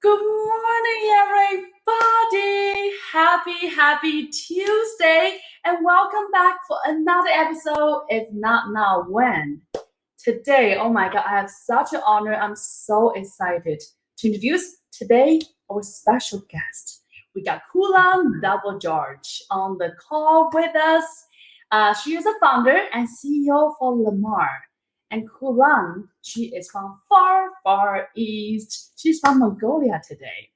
Good morning, everybody. Happy Tuesday, and welcome back for another episode. If not now, when? Today, oh my God, I have such an honor. I'm so excited to introduce today our special guest. We got Khulan Davaadorj on the call with us. She is a founder and CEO for Lhamour. And Khulan, she is from far east. She's from Mongolia today.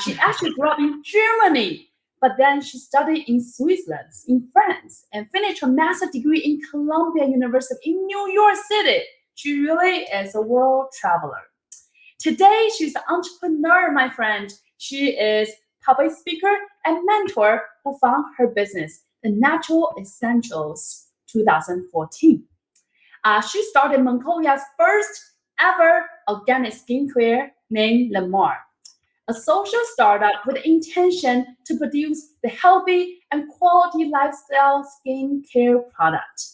She actually grew up in Germany, but then she studied in Switzerland, in France, and finished her master's degree in Columbia University in New York City. She really is a world traveler. Today, she's an entrepreneur, my friend. She is public speaker and mentor who found her business, the Natural Essentials 2014. She started Mongolia's first ever organic skincare named Lhamour, a social startup with the intention to produce the healthy and quality lifestyle skincare product.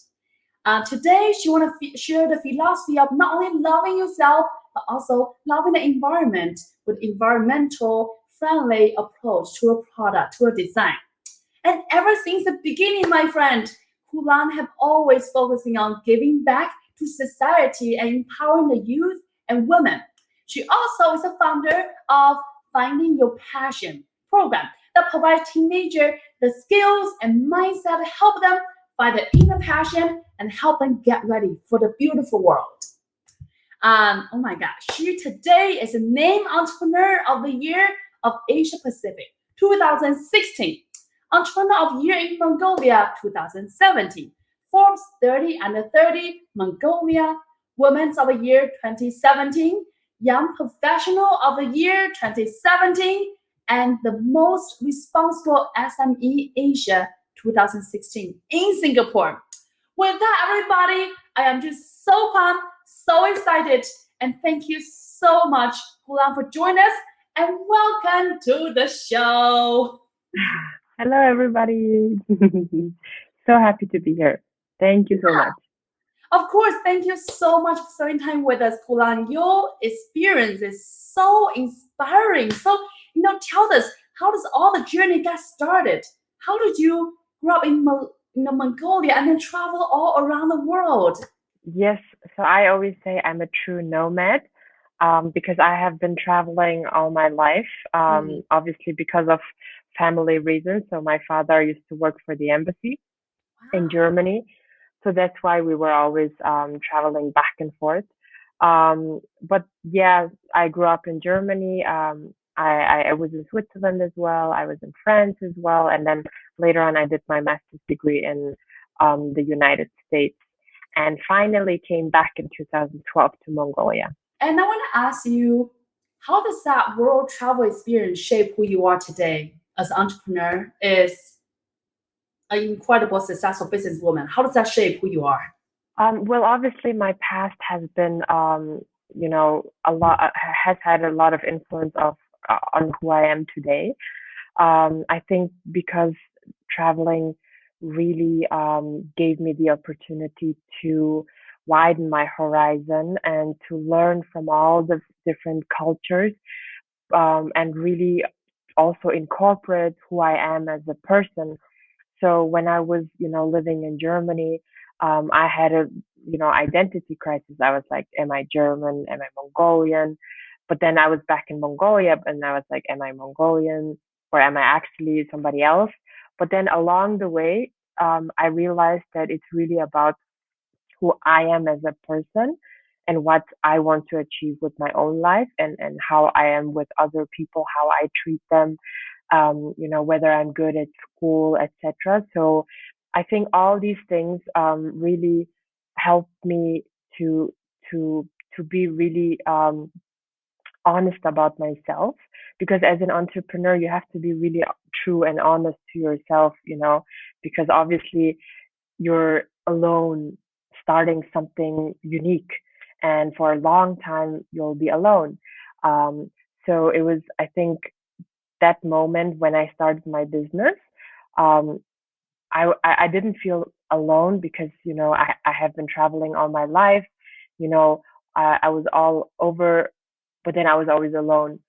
Today, she want to share the philosophy of not only loving yourself, but also loving the environment with environmental friendly approach to a product, to a design. And ever since the beginning, my friend, Khulan have always focusing on giving back to society and empowering the youth and women. She also is a founder of Finding Your Passion program that provides teenagers the skills and mindset to help them find their inner passion and help them get ready for the beautiful world. Oh my gosh, she today is named Entrepreneur of the Year of Asia Pacific 2016. Entrepreneur of the Year in Mongolia 2017, Forbes 30 Under 30 Mongolia, Women's of the Year 2017, Young Professional of the Year 2017, and the Most Responsible SME Asia 2016 in Singapore. With that, everybody, I am just so pumped, so excited, and thank you so much, Khulan, for joining us, and welcome to the show. Hello, everybody. So happy to be here. Thank you so much. Of course, thank you so much for spending time with us, Khulan. Your experience is so inspiring. So, tell us, how does all the journey get started? How did you grow up in Mongolia and then travel all around the world? Yes, so I always say I'm a true nomad because I have been traveling all my life, Mhm. obviously because of family reasons. So my father used to work for the embassy in Wow. Germany. So that's why we were always traveling back and forth. But yeah, I grew up in Germany. I was in Switzerland as well. I was in France as well. And then later on, I did my master's degree in the United States and finally came back in 2012 to Mongolia. And I want to ask you, how does that world travel experience shape who you are today as an entrepreneur? Is an incredible, successful businesswoman. How does that shape who you are? Well, obviously, my past has been, a lot has had a lot of influence of on who I am today. I think because traveling really gave me the opportunity to widen my horizon and to learn from all the different cultures and really also incorporate who I am as a person. So when I was, living in Germany, I had a, identity crisis. I was like, am I German? Am I Mongolian? But then I was back in Mongolia and I was like, am I Mongolian or am I actually somebody else? But then along the way, I realized that it's really about who I am as a person and what I want to achieve with my own life and how I am with other people, how I treat them, whether I'm good at school, etc. So I think all these things really help me to to to be really honest about myself because as an entrepreneur you have to be really true and honest to yourself, because obviously you're alone starting something unique and for a long time you'll be alone. So it was, I think, that moment when I started my business, um, I didn't feel alone because, I have been traveling all my life, you know, I was all over, but then I was always alone.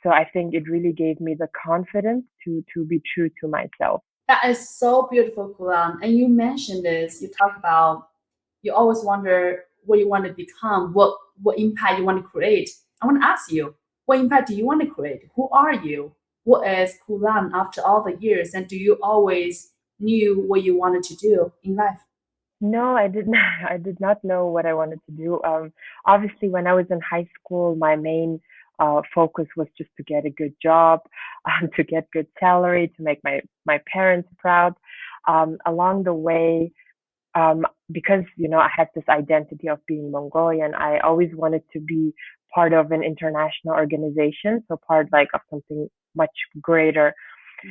So I think it really gave me the confidence to be true to myself. That is so beautiful, Khulan. And you mentioned this. You talk about you always wonder what you want to become, what impact you want to create. I want to ask you, what impact do you want to create? Who are you? What is Khulan after all the years? And do you always knew what you wanted to do in life? No, I did not. I did not know what I wanted to do. Obviously, when I was in high school, my main focus was just to get a good job, to get good salary, to make my parents proud. Along the way, because I had this identity of being Mongolian, I always wanted to be part of an international organization, so part like of something much greater.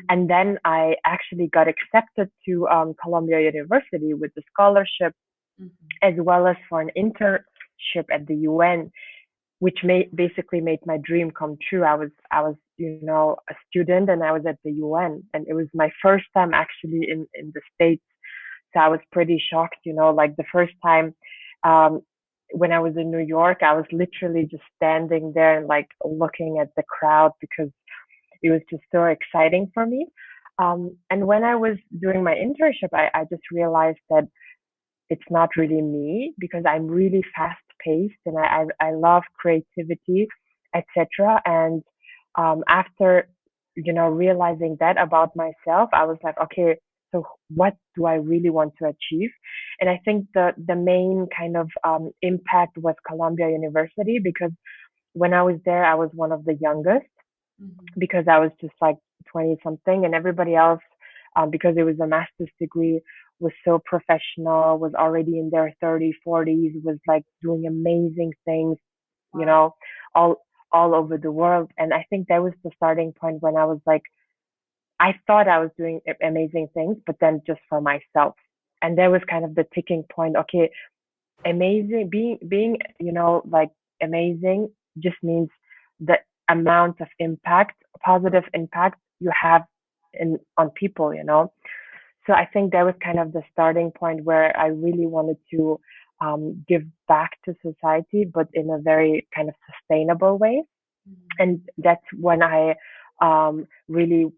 And then I actually got accepted to Columbia University with the scholarship, Mhm. as well as for an internship at the UN, which basically made my dream come true. I was a student, and I was at the UN, and it was my first time actually in the States. So I was pretty shocked, like the first time um, when I was in New York, I was literally just standing there and like looking at the crowd because it was just so exciting for me. And when I was doing my internship, I just realized that it's not really me because I'm really fast paced and I love creativity, etc. And after realizing that about myself, I was like, okay, so what do I really want to achieve? And I think the main kind of impact was Columbia University, because when I was there, I was one of the youngest, Mhm. because I was just like 20 something, and everybody else, because it was a master's degree, was so professional, was already in their 30s, 40s, was like doing amazing things, you Wow. know, all all over the world. And I think that was the starting point when I was like, I thought I was doing amazing things, but then just for myself. And that was kind of the ticking point. Okay, amazing, being like amazing just means the amount of impact, positive impact you have in on people. So I think that was kind of the starting point where I really wanted to give back to society, but in a very kind of sustainable way. Mhm. And that's when I really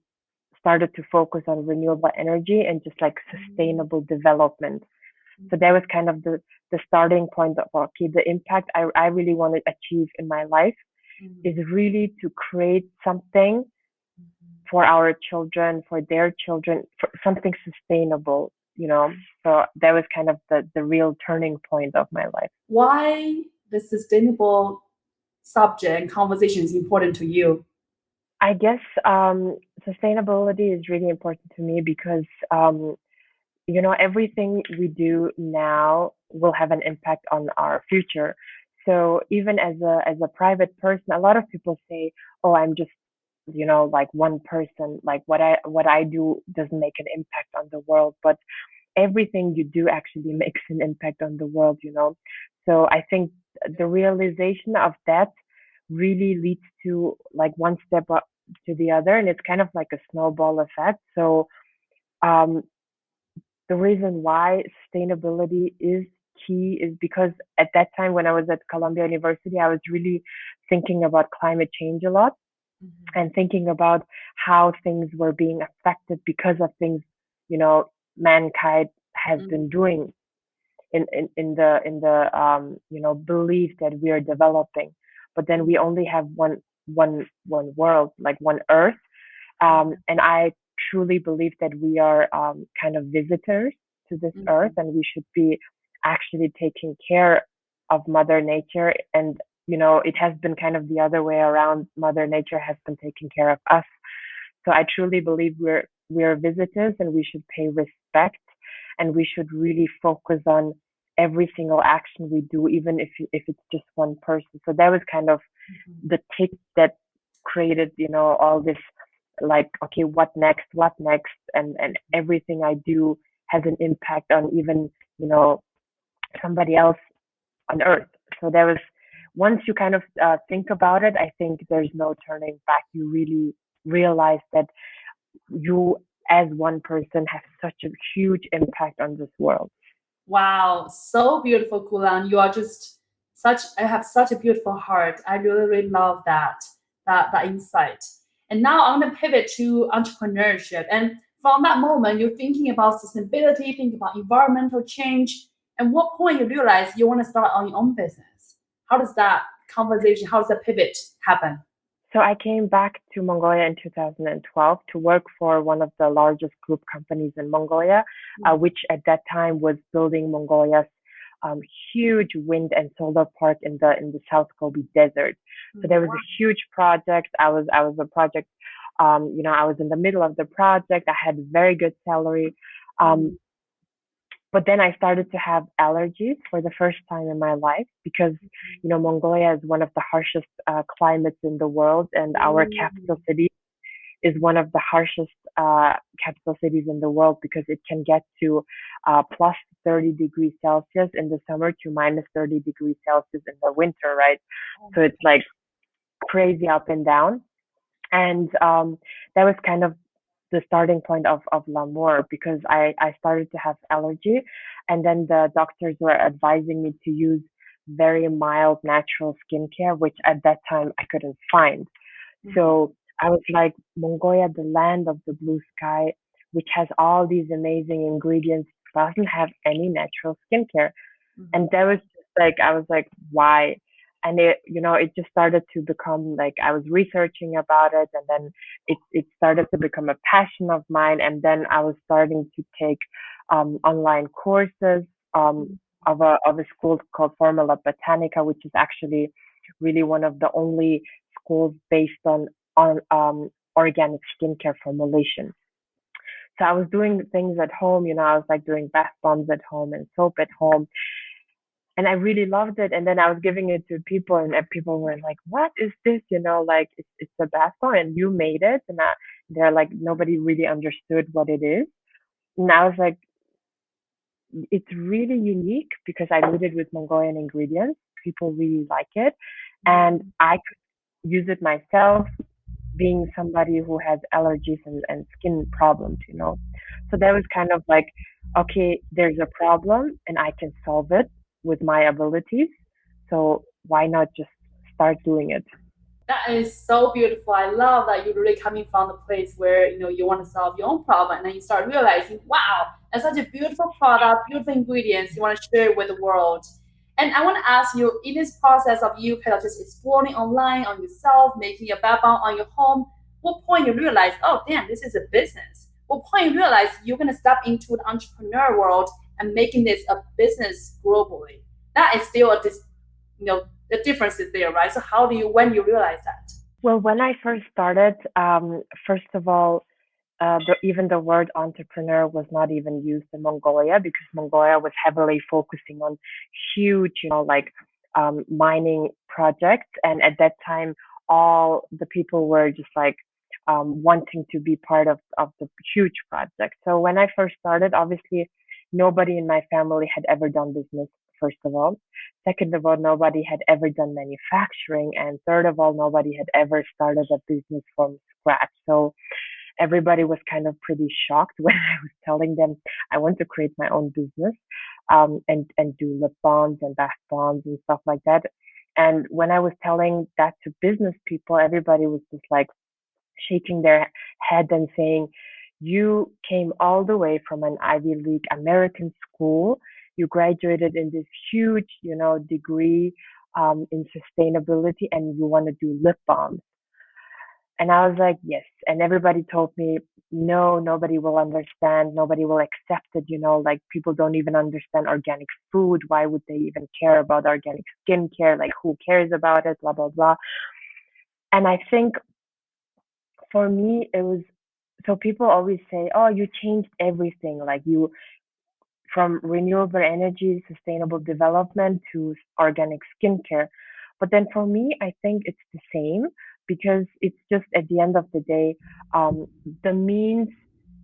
started to focus on renewable energy and just like Mhm. sustainable development. So that Mhm. was kind of the starting point of, okay, the impact I really want to achieve in my life is Mhm. really to create something Mhm. for our children, for their children, for something sustainable. So that was kind of the real turning point of my life. Why the sustainable subject and conversation is important to you? I guess sustainability is really important to me because everything we do now will have an impact on our future. So even as a private person, a lot of people say, "Oh, I'm just, like one person. Like what I do doesn't make an impact on the world." But everything you do actually makes an impact on the world. So I think the realization of that really leads to like one step up to the other, and it's kind of like a snowball effect. So um, the reason why sustainability is key is because at that time when I was at Columbia University, I was really thinking about climate change a lot, Mhm. and thinking about how things were being affected because of things, you know, mankind has been Mhm. doing in the belief that we are developing. But then we Mhm. only have one world, like one earth. And I truly believe that we are kind of visitors to this earth, Mhm. and we should be actually taking care of Mother Nature. And it has been kind of the other way around. Mother Nature has been taking care of us. So I truly believe we're visitors, and we should pay respect, and we should really focus on every single action we do, even if it's just one person. So that was kind of Mhm. the tick that created, all this, like, okay, what next, and everything I do has an impact on even, you know, somebody else on earth. So there was, once you kind of think about it, I think there's no turning back. You really realize that you as one person have such a huge impact on this world. Wow, so beautiful, Kulan. You are just such, I have such a beautiful heart. I really, really love that. that insight. And now I'm gonna pivot to entrepreneurship. And from that moment, you're thinking about sustainability, thinking about environmental change. And what point you realize you want to start on your own business? How does that conversation, how does that pivot happen? So I came back to Mongolia in 2012 to work for one of the largest group companies in Mongolia, which at that time was building Mongolia's um, huge wind and solar park in the South Gobi Desert. So there was a huge project. I was a project. I was in the middle of the project. I had very good salary. Um, but then I started to have allergies for the first time in my life because, Mongolia is one of the harshest climates in the world, and our capital city is one of the harshest capital cities in the world because it can get to plus 30 degrees Celsius in the summer to minus 30 degrees Celsius in the winter, right? So it's like crazy up and down. And that was kind of the starting point of Lhamour because I started to have allergy, and then the doctors were advising me to use very mild natural skincare, which at that time I couldn't find. So I was like, Mongolia, the land of the blue sky, which has all these amazing ingredients, doesn't have any natural skincare. And that was just like, I was like, why? And it just started to become like I was researching about it, and then it started to become a passion of mine. And then I was starting to take online courses of a school called Formula Botanica, which is actually really one of the only schools based on organic skincare formulation. So I was doing things at home, I was like doing bath bombs at home and soap at home, and I really loved it. And then I was giving it to people, and people were like, "What is this?" Like it's a bath bomb, and you made it. And they're like, nobody really understood what it is. And I was like, it's really unique because I made it with Mongolian ingredients. People really like it, and I could use it myself, being somebody who has allergies and skin problems. So that was kind of like, okay, there's a problem and I can solve it with my abilities. So why not just start doing it? That is so beautiful. I love that you're really coming from the place where you want to solve your own problem, and then you start realizing, wow, that's such a beautiful product, beautiful ingredients. You want to share it with the world. And I want to ask you, in this process of you kind of just exploring online on yourself, making a background on your home, what point you realize, oh damn, this is a business? What point you realize you're gonna step into the entrepreneur world and making this a business globally? That is still the difference is there, right? So how do you when you realize that? Well, when I first started, first of all, even the word entrepreneur was not even used in Mongolia because Mongolia was heavily focusing on huge, like mining projects. And at that time, all the people were just like wanting to be part of the huge project. So when I first started, obviously, nobody in my family had ever done business, first of all. Second of all, nobody had ever done manufacturing. And third of all, nobody had ever started a business from scratch. So everybody was kind of pretty shocked when I was telling them I want to create my own business, and do lip balms and bath bombs and stuff like that. And when I was telling that to business people, everybody was just like shaking their head and saying, "You came all the way from an Ivy League American school. You graduated in this huge, degree in sustainability, and you want to do lip balms." And I was like, yes. And everybody told me, no, nobody will understand. Nobody will accept it. Like people don't even understand organic food. Why would they even care about organic skincare? Like who cares about it? Blah, blah, blah. And I think for me, it was, so people always say, oh, you changed everything. Like you, from renewable energy, sustainable development to organic skincare. But then for me, I think it's the same because it's just at the end of the day, um, the means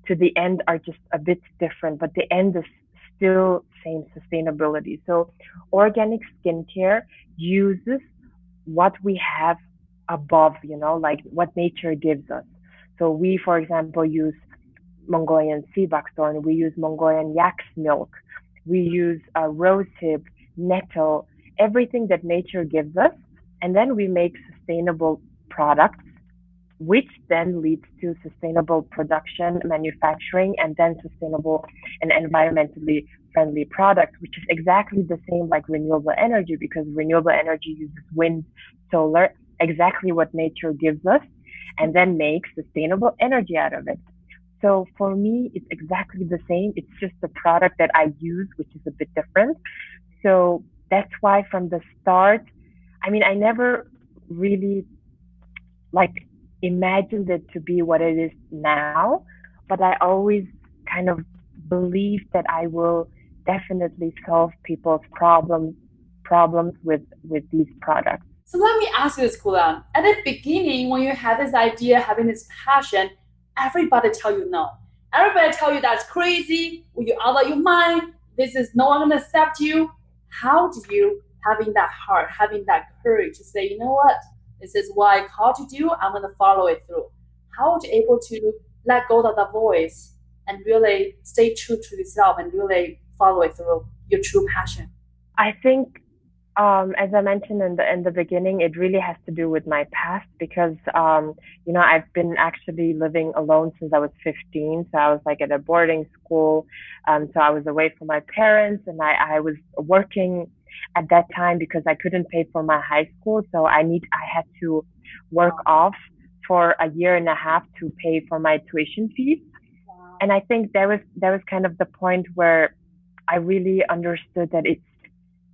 to the end are just a bit different, but the end is still same sustainability. So organic skincare uses what we have above, like what nature gives us. So we, for example, use Mongolian sea buckthorn. We use Mongolian yak's milk. We use rosehip, nettle, everything that nature gives us, and then we make sustainable products, which then leads to sustainable production, manufacturing, and then sustainable and environmentally friendly products, which is exactly the same like renewable energy, because renewable energy uses wind, solar, exactly what nature gives us, and then makes sustainable energy out of it. So for me, it's exactly the same. It's just the product that I use, which is a bit different. So that's why from the start, I mean, I never really like imagined it to be what it is now, but I always kind of believe that I will definitely solve people's problems with these products. So let me ask you this, Khulan. At the beginning, when you had this idea, having this passion, everybody tell you no. Everybody tell you that's crazy, or you out of your mind. This is no one gonna accept you. How do you having that heart, having that courage to say, you know what, this is what I called to do. I'm gonna follow it through. How would you able to let go of that voice and really stay true to yourself and really follow it through your true passion? I think, as I mentioned in the beginning, it really has to do with my past because I've been actually living alone since I was 15. So I was like at a boarding school, so I was away from my parents, and I was working at that time because I couldn't pay for my high school, so I had to work Wow. off for a year and a half to pay for my tuition fees. Wow. And I think there was kind of the point where I really understood that it's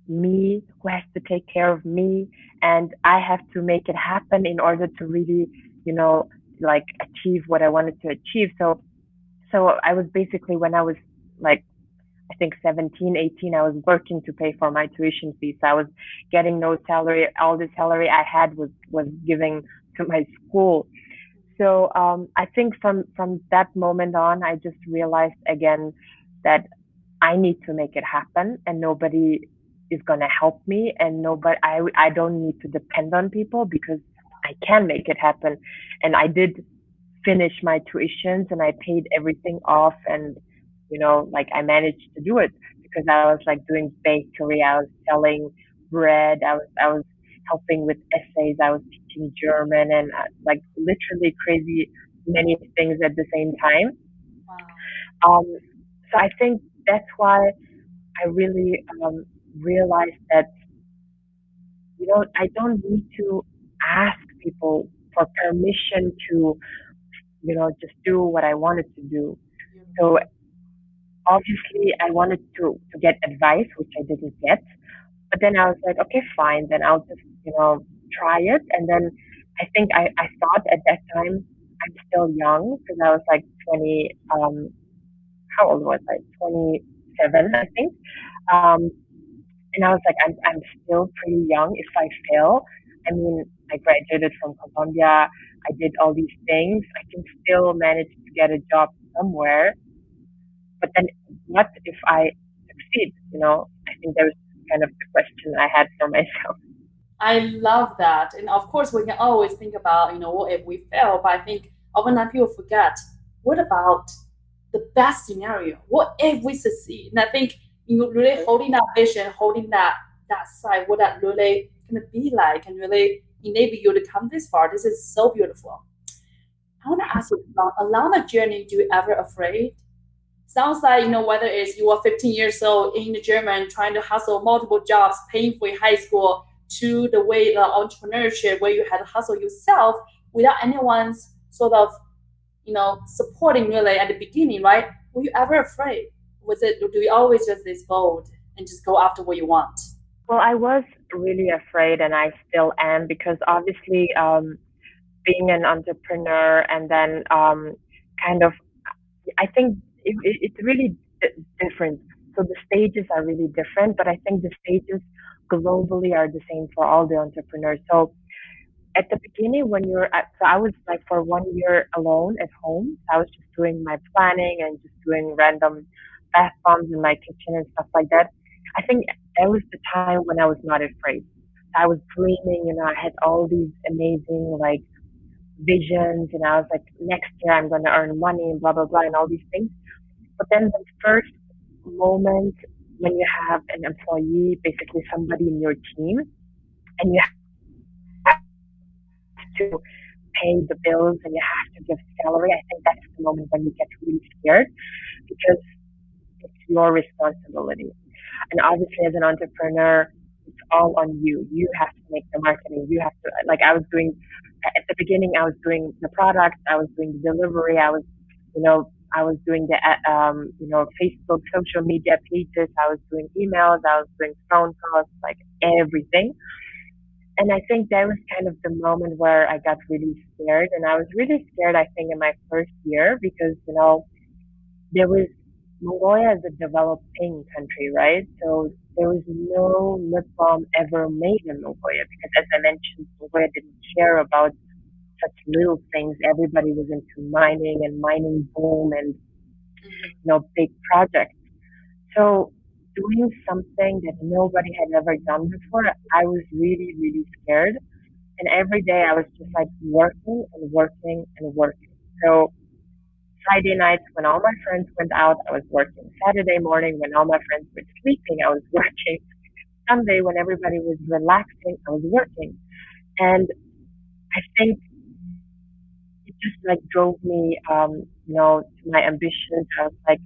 me who has to take care of me, and I have to make it happen in order to really, you know, like achieve what I wanted to achieve. So I was basically, when I was like, I think 17, 18, I was working to pay for my tuition fees. I was getting no salary. All the salary I had was giving to my school. So I think from that moment on, I just realized again that I need to make it happen, and nobody is gonna help me, and nobody I don't need to depend on people because I can make it happen. And I did finish my tuitions, and I paid everything off, and like I managed to do it because I was like doing bakery, I was selling bread, I was helping with essays, I was teaching German, and like literally crazy many things at the same time. Wow. Um, so I think that's why I really realized that I don't need to ask people for permission to just do what I wanted to do. So obviously I wanted to get advice, which I didn't get. But then I was like, okay, fine, then I'll just try it. And then I think I thought at that time I'm still young because I was like 20. How old was I? 27, I think. Um, and I was like, I'm still pretty young. If I fail, I mean, I graduated from Colombia. I did all these things. I can still manage to get a job somewhere. But then, what if I succeed? I think that was kind of the question I had for myself. I love that. And of course, we can always think about, what if we fail? But I think oftentimes people forget, what about the best scenario? What if we succeed? And I think, really holding that vision, holding that sight, what that really gonna be like, and really enable you to come this far. This is so beautiful. I want to ask you, along the journey, do you ever afraid? Sounds like, whether it's you are 15 years old in the German trying to hustle multiple jobs, paying for your high school, to the way the entrepreneurship where you had to hustle yourself without anyone's sort of, supporting really at the beginning, right? Were you ever afraid? Was it, do you always just this bold and just go after what you want? Well, I was really afraid, and I still am, because obviously, being an entrepreneur and then kind of, I think it's really different. So the stages are really different, but I think the stages globally are the same for all the entrepreneurs. So at the beginning, when so I was like for 1 year alone at home. I was just doing my planning and just doing random bath bombs in my kitchen and stuff like that. I think that was the time when I was not afraid. I was dreaming, I had all these amazing like visions, and I was like, next year I'm going to earn money and blah blah blah and all these things. But then the first moment when you have an employee, basically somebody in your team, and you have to to pay the bills and you have to give salary, I think that's the moment when you get really scared because it's your responsibility. And obviously, as an entrepreneur, it's all on you. You have to make the marketing. You have to, like, I was doing at the beginning, I was doing the product, I was doing the delivery, I was doing the, Facebook, social media pages, I was doing emails, I was doing phone calls, like everything. And I think that was kind of the moment where I got really scared. And I was really scared, I think, in my first year because, there was Mongolia is a developing country, right? So there was no lip balm ever made in Mongolia because, as I mentioned, Mongolia didn't care about such little things. Everybody was into mining and mining boom and big projects. So doing something that nobody had ever done before, I was really, really scared. And every day I was just like working and working and working. So Friday nights when all my friends went out, I was working. Saturday morning when all my friends were sleeping, I was working. Sunday when everybody was relaxing, I was working. And I think it just like drove me, to my ambitions. I was like,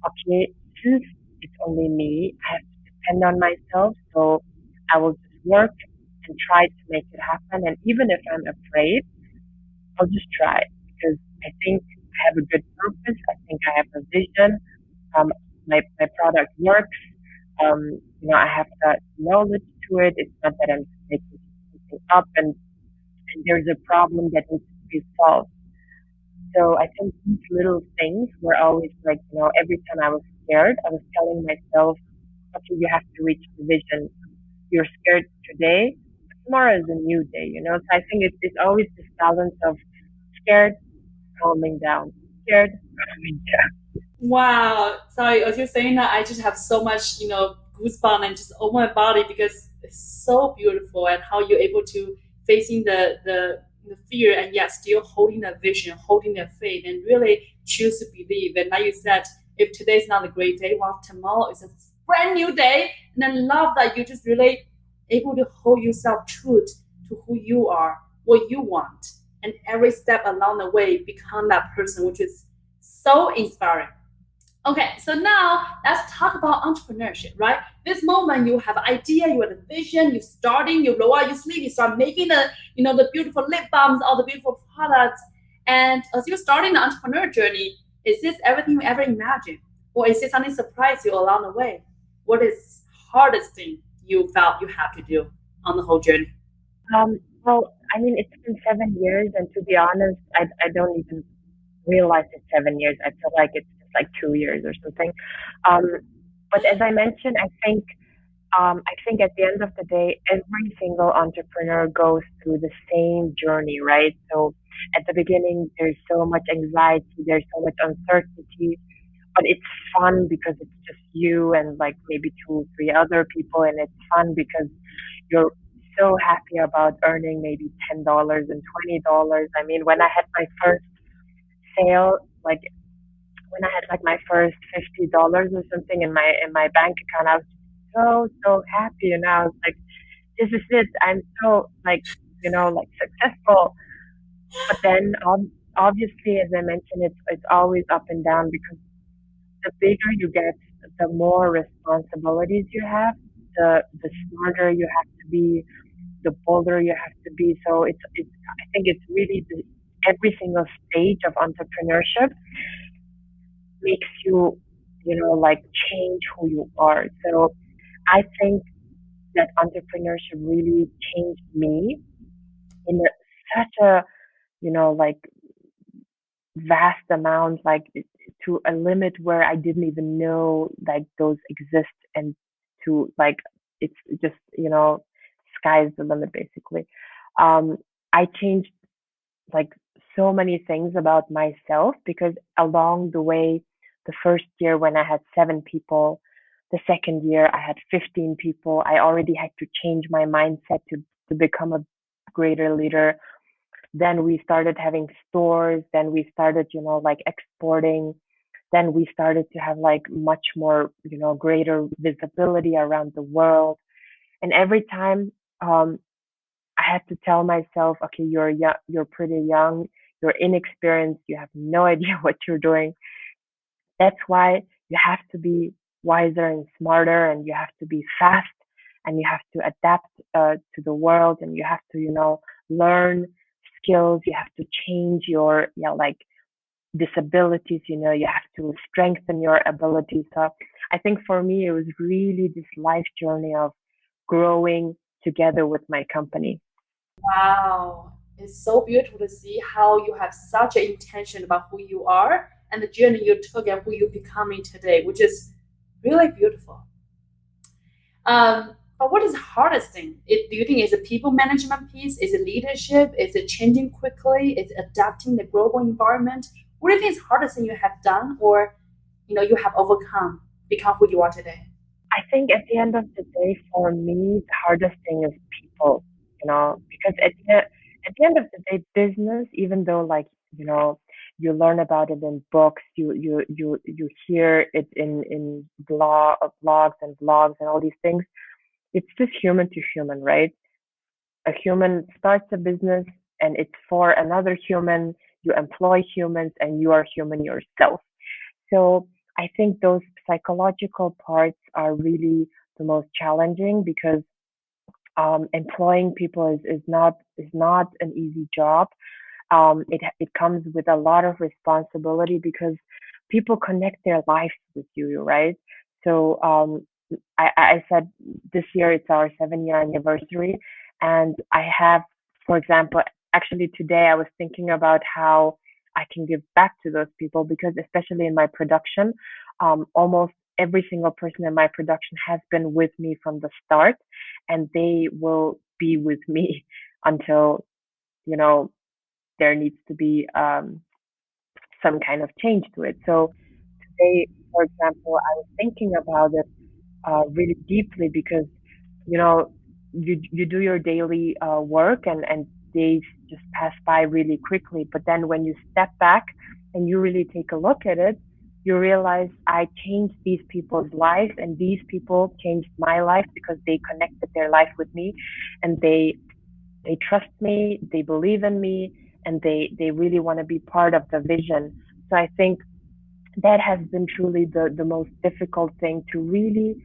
okay, since it's only me, I have to depend on myself. So I will just work and try to make it happen. And even if I'm afraid, I'll just try because I think I have a good purpose. I think I have a vision. My product works. I have that knowledge to it. It's not that I'm just making something up and there's a problem that needs to be solved. So I think these little things were always like, every time I was scared, I was telling myself, okay, you have to reach the vision. You're scared today, but tomorrow is a new day. So I think it's always this balance of scared, calming down, scared, calming down. Wow. Sorry, as you're saying that, I just have so much, goosebumps and just over my body because it's so beautiful and how you're able to facing the fear and yet still holding the vision, holding the faith, and really choose to believe. And like you said, if today's not a great day, well, tomorrow is a brand new day. And I love that you just really able to hold yourself true to who you are, what you want, and every step along the way become that person, which is so inspiring. Okay, so now let's talk about entrepreneurship, right? This moment you have an idea, you have a vision, you're starting, you roll out your sleeve, you start making the beautiful lip balms, all the beautiful products. And as you're starting the entrepreneur journey, is this everything you ever imagined? Or is it something surprise you along the way? What is hardest thing you felt you have to do on the whole journey? Well, I mean, it's been 7 years, and to be honest, I don't even realize it's 7 years. I feel like it's just like 2 years or something. Um, but as I mentioned, I think at the end of the day, every single entrepreneur goes through the same journey, right? So at the beginning, there's so much anxiety, there's so much uncertainty, but it's fun because it's just you and like maybe two, three other people, and it's fun because you're so happy about earning maybe $10 and $20. I mean, when I had my first sale, like when I had like my first $50 or something in my bank account, I was so happy, and I was like, this is it. I'm so like like successful. But then obviously, as I mentioned, it's always up and down because the bigger you get, the more responsibilities you have, the smarter you have to be, the bolder you have to be. So it's I think it's really every single stage of entrepreneurship makes you like change who you are. So I think that entrepreneurship really changed me in such a like vast amount, like to a limit where I didn't even know like those exist, and to like it's just sky's the limit basically. um I changed like so many things about myself because along the way, the first year when I had 7 people, the second year I had 15 people, I already had to change my mindset to become a greater leader. Then we started having stores, then we started, like exporting, then we started to have like much more, greater visibility around the world. And every time, um, I had to tell myself, okay, you're young, you're pretty young, you're inexperienced, you have no idea what you're doing. That's why you have to be wiser and smarter, and you have to be fast, and you have to adapt to the world, and you have to, learn skills. You have to change your, like disabilities. You have to strengthen your abilities. So I think for me, it was really this life journey of growing together with my company. Wow, it's so beautiful to see how you have such an intention about who you are and the journey you took and who you're becoming today, which is really beautiful. But what is the hardest thing? Do you think it's a people management piece? Is it leadership? Is it changing quickly? Is it adapting the global environment? What do you think is the hardest thing you have done or you have overcome become who you are today? I think at the end of the day, for me, the hardest thing is people, because at the end of the day, business, even though like, you learn about it in books, you hear it in blogs and blogs and all these things, it's just human to human, right? A human starts a business and it's for another human, you employ humans and you are human yourself. So I think those psychological parts are really the most challenging because employing people is not an easy job. It comes with a lot of responsibility because people connect their lives with you, right? So I said this year it's our 7 year anniversary, and I have, for example, actually today I was thinking about how I can give back to those people because especially in my production, almost every single person in my production has been with me from the start, and they will be with me until you know there needs to be some kind of change to it. So today, for example, I was thinking about it really deeply because you know you do your daily work and days just pass by really quickly. But then when you step back and you really take a look at it, you realize I changed these people's lives and these people changed my life because they connected their life with me and they trust me, they believe in me, and they really want to be part of the vision. So I think that has been truly the most difficult thing to really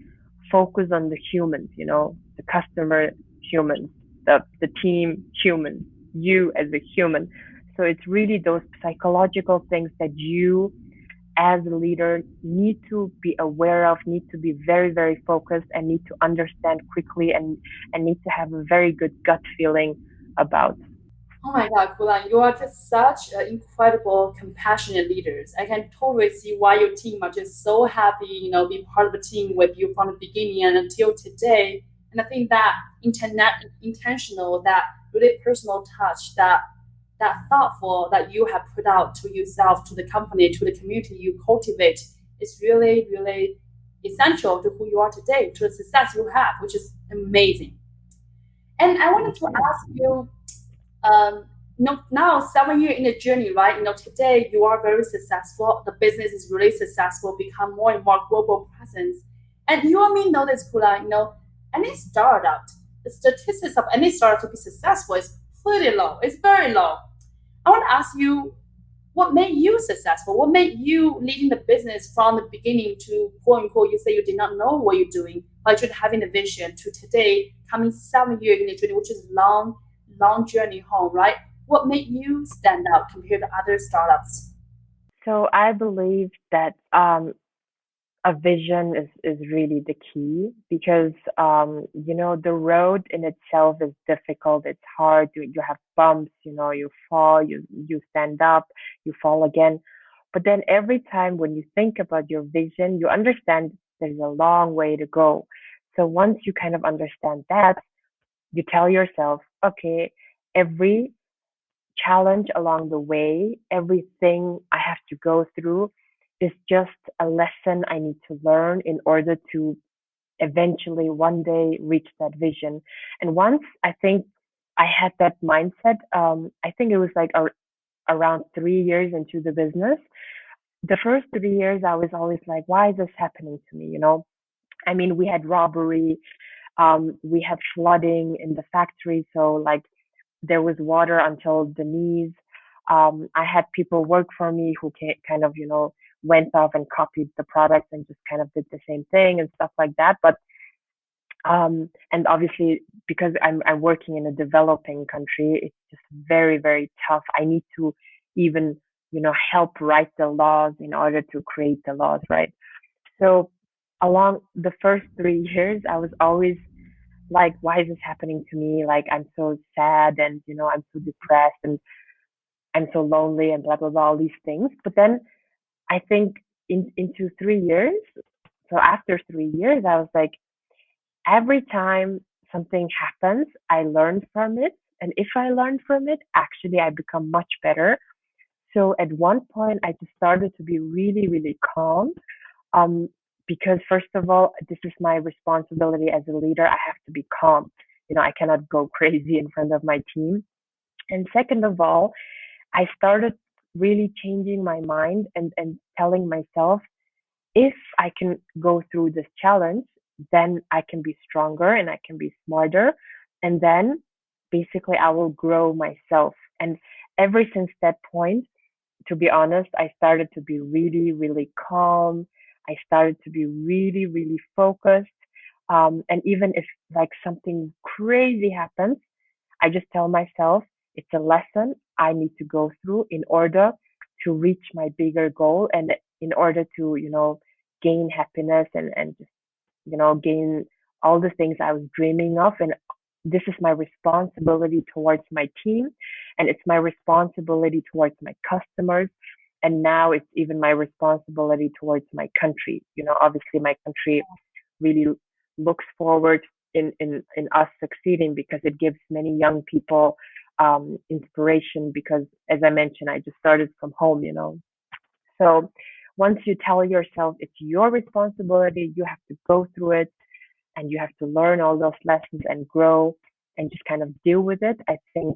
focus on the humans, the customer humans, the team humans, you as a human. So it's really those psychological things that you as a leader need to be aware of, need to be very, very focused and need to understand quickly and need to have a very good gut feeling about. Oh my God, Khulan, you are just such incredible, compassionate leaders. I can totally see why your team are just so happy, be part of the team with you from the beginning and until today. And I think that intentional, that really personal touch, that thoughtful that you have put out to yourself, to the company, to the community you cultivate is really, really essential to who you are today, to the success you have, which is amazing. And I wanted Thank to you. ask you now 7 years in the journey, right? Today you are very successful. The business is really successful, become more and more global presence. And you and me know this, Kula. Any startup, the statistics of any startup to be successful is pretty low. It's very low. I want to ask you, what made you successful? What made you leading the business from the beginning to quote unquote, you say you did not know what you're doing, but you're having a vision to today, coming 7 years in the journey, which is long, long journey home, right? What made you stand out compared to other startups? So I believe that a vision is really the key because the road in itself is difficult, it's hard, you have bumps, you fall, you stand up, you fall again. But then every time when you think about your vision, you understand there's a long way to go. So once you kind of understand that, you tell yourself, okay, every challenge along the way, everything I have to go through is just a lesson I need to learn in order to eventually one day reach that vision. And once I think I had that mindset, I think it was like around 3 years into the business. The first 3 years, I was always like, why is this happening to me? I mean, we had robbery, We had flooding in the factory, so like there was water until the knees. I had people work for me who kind of, went off and copied the product and just kind of did the same thing and stuff like that. But and obviously, because I'm working in a developing country, it's just very, very tough. I need to even, help write the laws in order to create the laws, right? So along the first 3 years, I was always like, why is this happening to me? Like, I'm so sad and, I'm so depressed and I'm so lonely and blah, blah, blah, all these things. But then I think into 3 years, so after 3 years, I was like, every time something happens, I learn from it. And if I learn from it, actually, I become much better. So at one point, I just started to be really, really calm. Um, because first of all, this is my responsibility as a leader. I have to be calm. I cannot go crazy in front of my team. And second of all, I started really changing my mind and telling myself, if I can go through this challenge, then I can be stronger and I can be smarter. And then basically I will grow myself. And ever since that point, to be honest, I started to be really, really calm. I started to be really, really focused. And even if like something crazy happens, I just tell myself it's a lesson I need to go through in order to reach my bigger goal and in order to, gain happiness and just, gain all the things I was dreaming of. And this is my responsibility towards my team and it's my responsibility towards my customers. And now it's even my responsibility towards my country. Obviously my country really looks forward in us succeeding because it gives many young people inspiration because as I mentioned, I just started from home. So once you tell yourself it's your responsibility, you have to go through it and you have to learn all those lessons and grow and just kind of deal with it. I think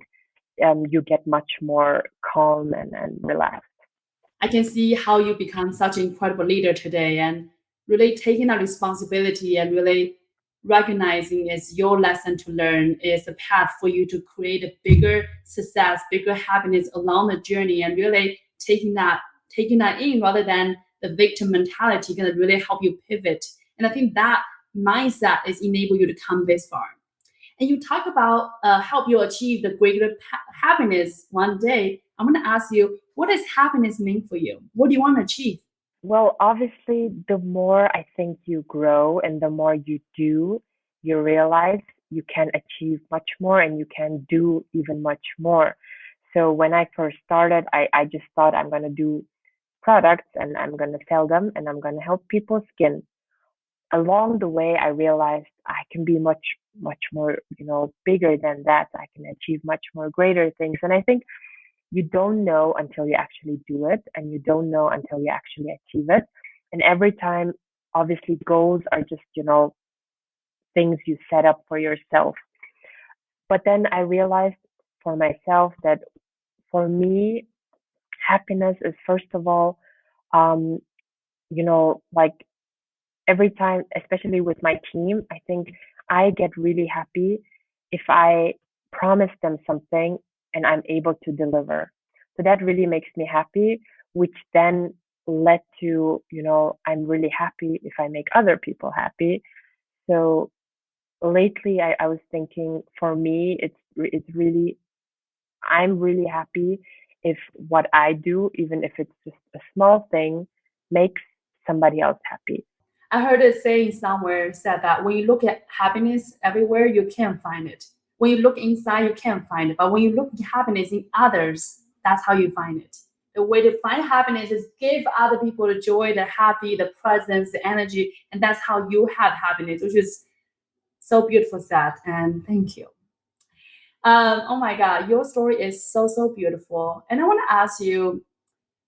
you get much more calm and relaxed. I can see how you become such an incredible leader today and really taking that responsibility and really recognizing is your lesson to learn is a path for you to create a bigger success, bigger happiness along the journey and really taking that in rather than the victim mentality gonna really help you pivot. And I think that mindset is enable you to come this far. And you talk about help you achieve the greater happiness one day. I'm going to ask you, what does happiness mean for you? What do you want to achieve? Well, obviously, the more I think you grow and the more you do, you realize you can achieve much more and you can do even much more. So when I first started, I just thought I'm going to do products and I'm going to sell them and I'm going to help people's skin. Along the way, I realized I can be much, much more, bigger than that. I can achieve much more greater things. And I think you don't know until you actually do it, and you don't know until you actually achieve it. And every time, obviously, goals are just, things you set up for yourself. But then I realized for myself that for me, happiness is first of all, um, like every time, especially with my team, I think I get really happy if I promise them something and I'm able to deliver. So that really makes me happy, which then led to, I'm really happy if I make other people happy. So lately I was thinking for me, it's really, I'm really happy if what I do, even if it's just a small thing, makes somebody else happy. I heard a saying somewhere said that when you look at happiness everywhere, you can't find it. When you look inside, you can't find it. But when you look at happiness in others, that's how you find it. The way to find happiness is give other people the joy, the happy, the presence, the energy, and that's how you have happiness, which is so beautiful said. And thank you. Oh my God, your story is so, so beautiful. And I want to ask you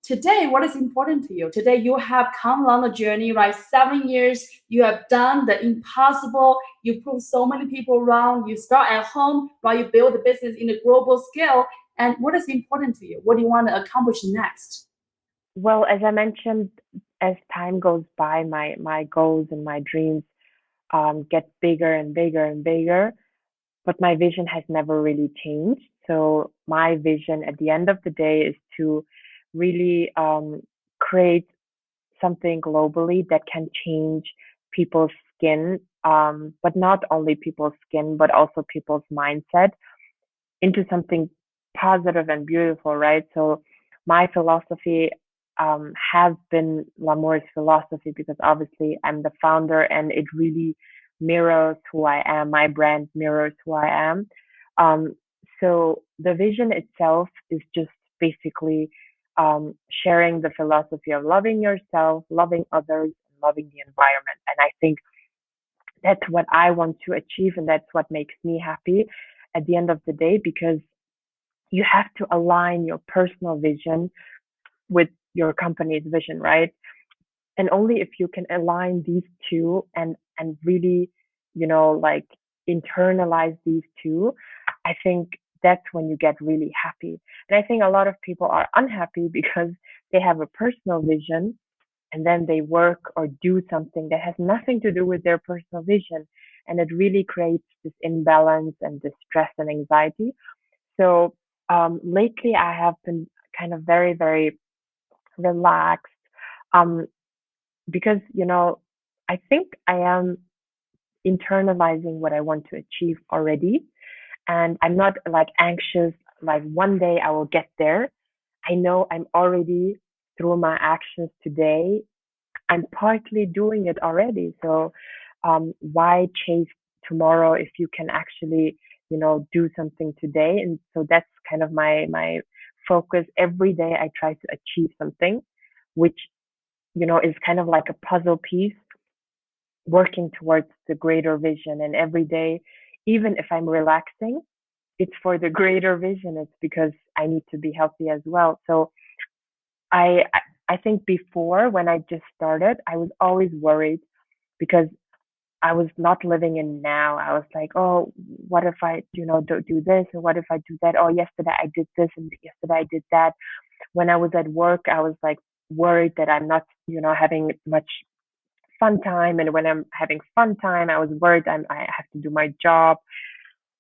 today, what is important to you? Today, you have come along the journey, right? 7 years, you have done the impossible. You prove so many people wrong. You start at home, right? You build the business in a global scale. And what is important to you? What do you want to accomplish next? Well, as I mentioned, as time goes by, my goals and my dreams get bigger and bigger and bigger, but my vision has never really changed. So my vision at the end of the day is to really create something globally that can change people's skin, but not only people's skin, but also people's mindset into something positive and beautiful, right? So my philosophy has been Lamour's philosophy because obviously I'm the founder and it really mirrors who I am. My brand mirrors who I am. Um, so the vision itself is just basically sharing the philosophy of loving yourself, loving others, and loving the environment. And I think that's what I want to achieve and that's what makes me happy at the end of the day because you have to align your personal vision with your company's vision, right? And only if you can align these two and really, like internalize these two, I think that's when you get really happy. And I think a lot of people are unhappy because they have a personal vision and then they work or do something that has nothing to do with their personal vision. And it really creates this imbalance and this stress and anxiety. So lately, I have been kind of very, very relaxed um, because, I think I am internalizing what I want to achieve already. And I'm not like anxious, like one day I will get there. I know I'm already through my actions today. I'm partly doing it already. So why chase tomorrow if you can actually, do something today? And so that's kind of my focus. Every day I try to achieve something, which, is kind of like a puzzle piece working towards the greater vision. And every day, even if I'm relaxing, it's for the greater vision. It's because I need to be healthy as well. So I think before when I just started, I was always worried because I was not living in now. I was like, oh, what if I, don't do this? And what if I do that? Oh, yesterday I did this and yesterday I did that. When I was at work, I was like worried that I'm not, having much fun time. And when I'm having fun time, I was worried I have to do my job.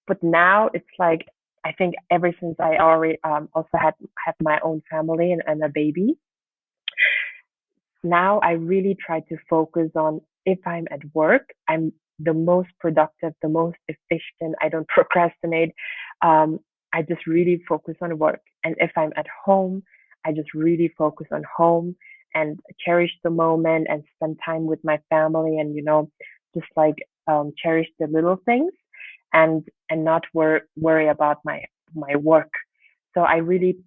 But now it's like, I think ever since I already also had my own family and a baby, now I really try to focus on if I'm at work, I'm the most productive, the most efficient. I don't procrastinate. I just really focus on work. And if I'm at home, I just really focus on home and cherish the moment and spend time with my family and, just like cherish the little things and not worry about my work. So I really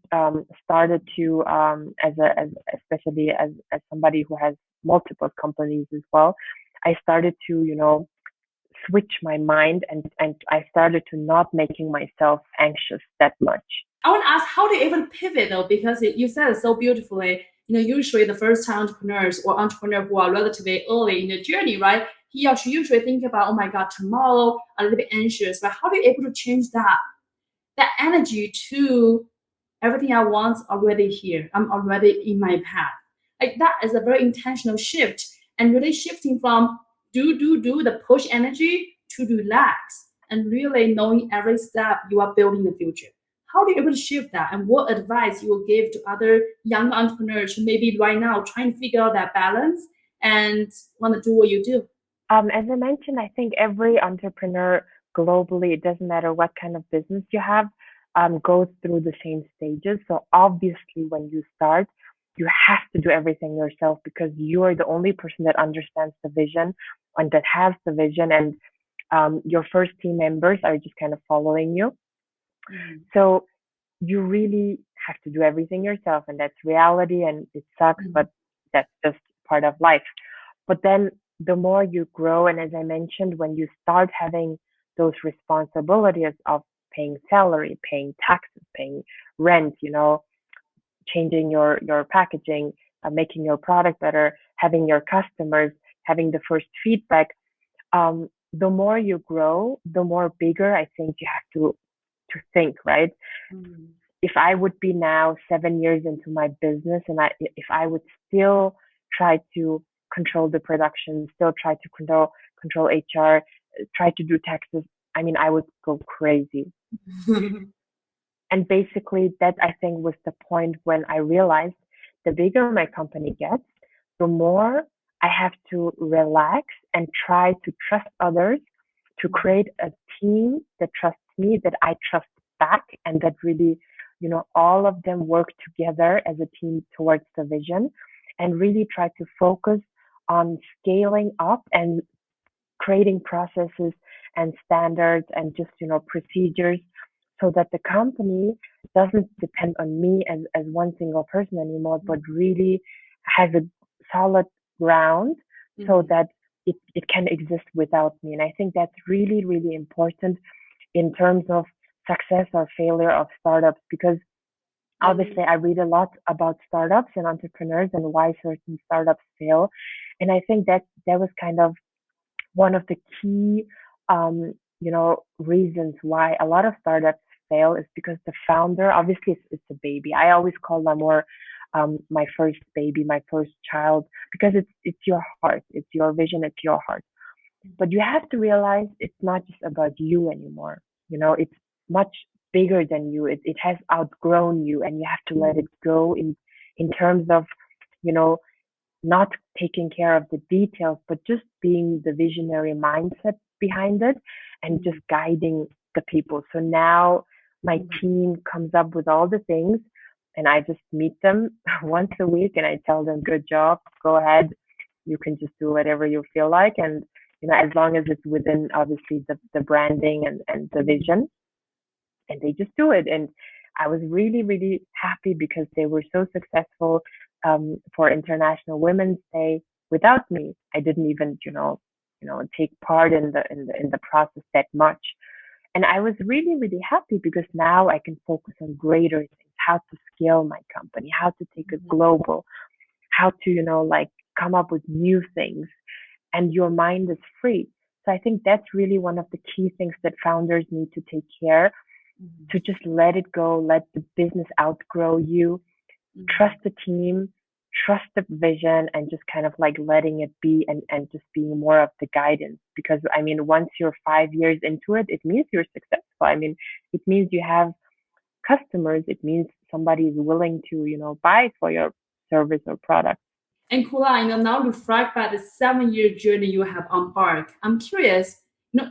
started to as especially as somebody who has multiple companies as well. I started to switch my mind and I started to not making myself anxious that much. I want to ask, how do you even pivot though? Because you said it so beautifully. Usually the first time entrepreneurs or entrepreneur who are relatively early in the journey, right? He or she usually think about, oh my God, tomorrow, a little bit anxious. But how do you able to change that energy to everything I want already here. I'm already in my path. Like that is a very intentional shift and really shifting from do the push energy to relax and really knowing every step you are building the future. How do you able to shift that and what advice you will give to other young entrepreneurs who maybe right now trying to figure out that balance and want to do what you do? As I mentioned, I think every entrepreneur globally, it doesn't matter what kind of business you have, goes through the same stages. So obviously, when you start, you have to do everything yourself because you are the only person that understands the vision and that has the vision, and your first team members are just kind of following you. Mm, So you really have to do everything yourself, and that's reality, and it sucks, mm, but that's just part of life. But then the more you grow, and as I mentioned, when you start having those responsibilities of paying salary, paying taxes, paying rent, changing your packaging, making your product better, having your customers, having the first feedback, the more you grow, the more bigger I think you have to think, right? mm, If I would be now 7 years into my business and if I would still try to control the production, still try to control HR, try to do taxes. I mean, I would go crazy. And basically, that I think was the point when I realized the bigger my company gets, the more I have to relax and try to trust others to create a team that trusts me, that I trust back, and that really, all of them work together as a team towards the vision and really try to focus on scaling up and creating processes and standards and just procedures so that the company doesn't depend on me as one single person anymore, but really has a solid ground so Mhm. that it can exist without me. And I think that's really, really important in terms of success or failure of startups, because Mhm. obviously I read a lot about startups and entrepreneurs and why certain startups fail. And I think that was kind of one of the key, reasons why a lot of startups fail is because the founder, obviously, it's a baby. I always call Lhamour my first baby, my first child, because it's your heart, it's your vision, it's your heart. But you have to realize it's not just about you anymore. It's much bigger than you. It has outgrown you, and you have to let it Mhm. go in terms of, you know, not taking care of the details, but just being the visionary mindset behind it and just Mhm. guiding the people. So now my Mhm. team comes up with all the things and I just meet them once a week and I tell them, good job, go ahead. You can just do whatever you feel like. And, as long as it's within obviously the branding and the Mhm. vision, and they just do it. And I was really, really happy because they were so successful for International Women's Day without me. I didn't even, take part in the process that much. And I was really, really happy because now I can focus on greater things, how to scale my company, how to take it Mhm. global, how to, like come up with new things, and your mind is free. So I think that's really one of the key things that founders need to take care, Mhm. to just let it go, let the business outgrow you, trust Mhm. the team, trust the vision, and just kind of like letting it be, and just being more of the guidance. Because I mean, once you're 5 years into it, it means you're successful. I mean, it means you have customers, it means somebody is willing to, buy for your service or product. And Khulan, now reflect by the 7 year journey you have embarked. I'm curious,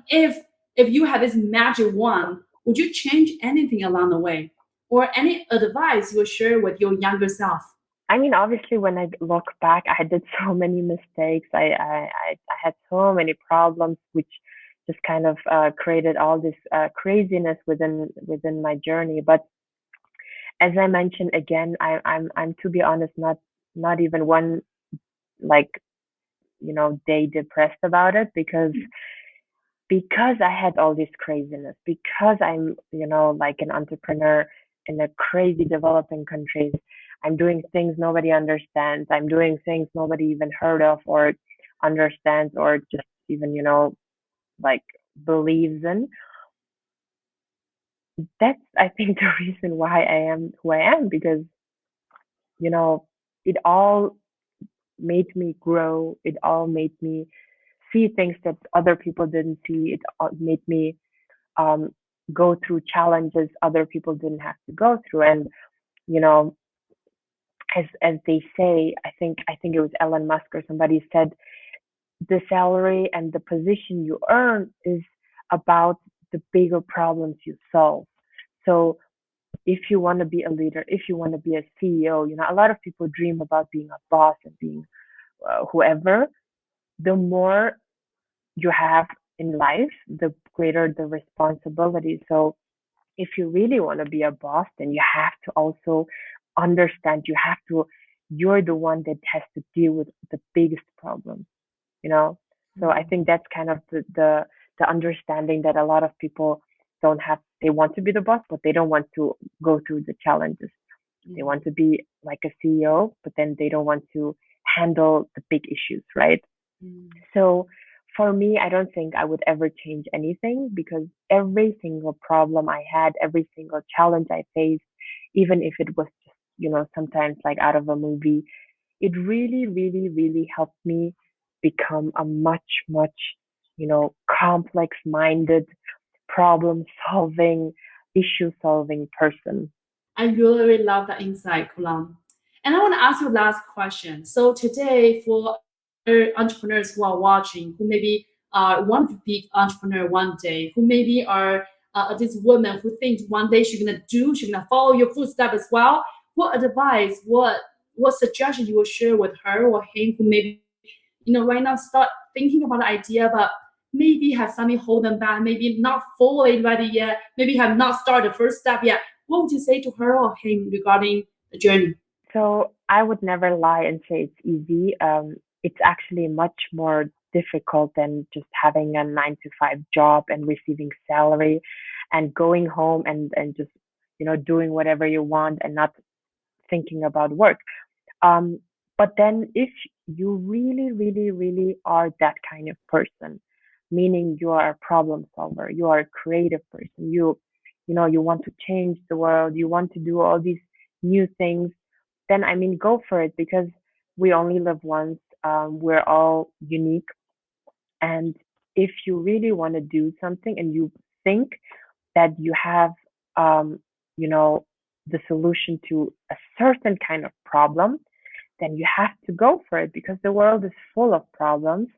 if you had this magic wand, would you change anything along the way, or any advice you would share with your younger self? I mean, obviously, when I look back, I did so many mistakes. I had so many problems, which just kind of created all this craziness within my journey. But as I mentioned again, I'm to be honest, not even one like day depressed about it, because I had all this craziness, because I'm like an entrepreneur in a crazy developing countries. I'm doing things nobody understands. I'm doing things nobody even heard of or understands or just even like believes in. That's, I think, the reason why I am who I am, because you know it all made me grow. It all made me see things that other people didn't see. It all made me um, go through challenges other people didn't have to go through. And you know, as they say, I think it was Elon Musk or somebody said, the salary and the position you earn is about the bigger problems you solve. So if you want to be a leader, if you want to be a CEO, a lot of people dream about being a boss and being whoever. The more you have in life, the greater the responsibility. So if you really want to be a boss, then you have to also understand, you're the one that has to deal with the biggest problem, you know? So I think that's kind of the understanding that a lot of people don't have. They want to be the boss, but they don't want to go through the challenges. They want Mhm. to be like a CEO, but then they don't want to handle the big issues, right? Mhm. So for me, I don't think I would ever change anything, because every single problem I had, every single challenge I faced, even if it was just, sometimes like out of a movie, it really, really, really helped me become a much, complex minded, problem solving, issue solving person. I really, really love that insight, Khulan. And I want to ask you last question. So today, for other entrepreneurs who are watching, who maybe want to be entrepreneur one day, who maybe are this woman who thinks one day she's gonna follow your footsteps as well. What advice, what suggestion you will share with her or him who maybe right now start thinking about the idea, but maybe have something hold them back, maybe not fully ready yet, maybe have not started the first step yet. What would you say to her or him regarding the journey? So I would never lie and say it's easy. It's actually much more difficult than just having a 9 to 5 job and receiving salary and going home and just, doing whatever you want and not thinking about work. Um, but then if you really, really, really are that kind of person, meaning you are a problem solver, you are a creative person, you want to change the world, you want to do all these new things, then I mean, go for it because we only live once. We're all unique. And if you really want to do something and you think that you have, um, you know, the solution to a certain kind of problem, then you have to go for it because the world is full of problems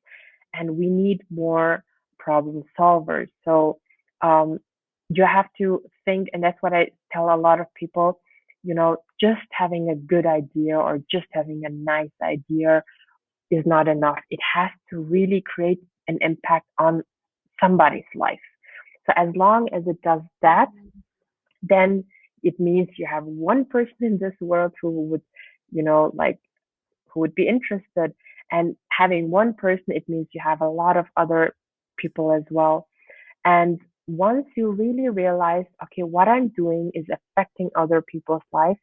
and we need more problem solvers. So um, you have to think, and that's what I tell a lot of people, just having a good idea or just having a nice idea is not enough. It has to really create an impact on somebody's life. So as long as it does that, then it means you have one person in this world who would, like who would be interested. And having one person, it means you have a lot of other people as well. And once you really realize, okay, what I'm doing is affecting other people's lives,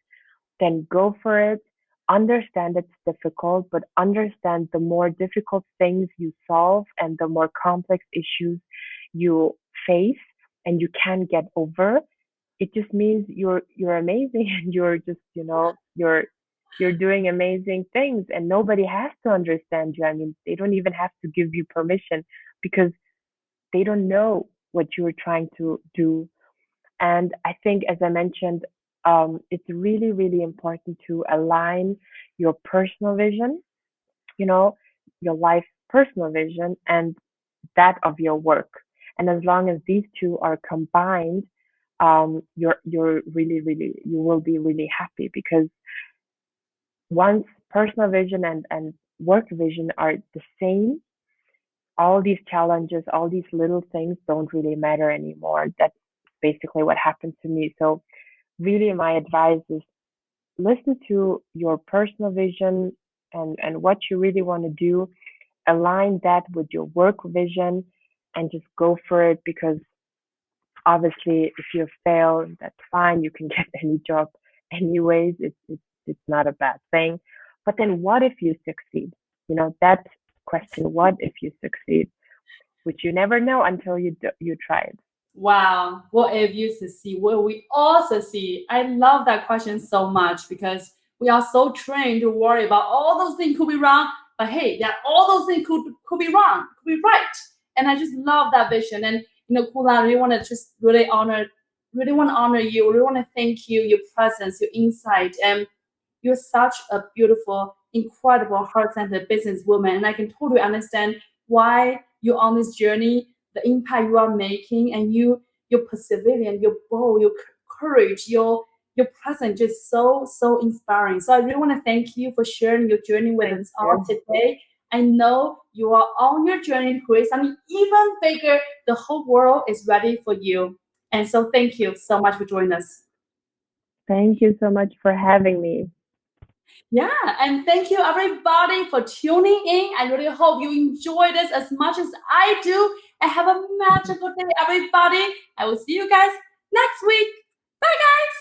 then go for it. Understand it's difficult, but understand the more difficult things you solve and the more complex issues you face and you can get over, it just means you're amazing and you're just, you're doing amazing things and nobody has to understand you. I mean, they don't even have to give you permission because they don't know what you're trying to do. And I think, as I mentioned, it's really, really important to align your personal vision, you know, your life personal vision and that of your work. And as long as these two are combined, you're really, really, you will be really happy because once personal vision and work vision are the same, all these challenges, all these little things don't really matter anymore. That's basically what happened to me. So really my advice is listen to your personal vision and what you really want to do, align that with your work vision and just go for it because obviously if you fail, that's fine. You can get any job anyways. It's not a bad thing. But then what if you succeed? That question, what if you succeed? Which you never know until you try it. Wow, what if you succeed? Will we all succeed? I love that question so much because we are so trained to worry about all those things could be wrong. But hey, that all those things could be wrong, could be right. And I just love that vision. And Kula, I really want to just really want to honor you. Really want to thank you, your presence, your insight, and you're such a beautiful, incredible, heart-centered businesswoman, and I can totally understand why you're on this journey, the impact you are making, and your perseverance, your bold, your courage, your presence just so inspiring. So I really want to thank you for sharing your journey with Thank us all you. today. I know you are on your journey to create something even bigger. The whole world is ready for you. And so thank you so much for joining us. Thank you so much for having me. Yeah, and thank you everybody for tuning in. I really hope you enjoy this as much as I do. And have a magical day, everybody. I will see you guys next week. Bye, guys.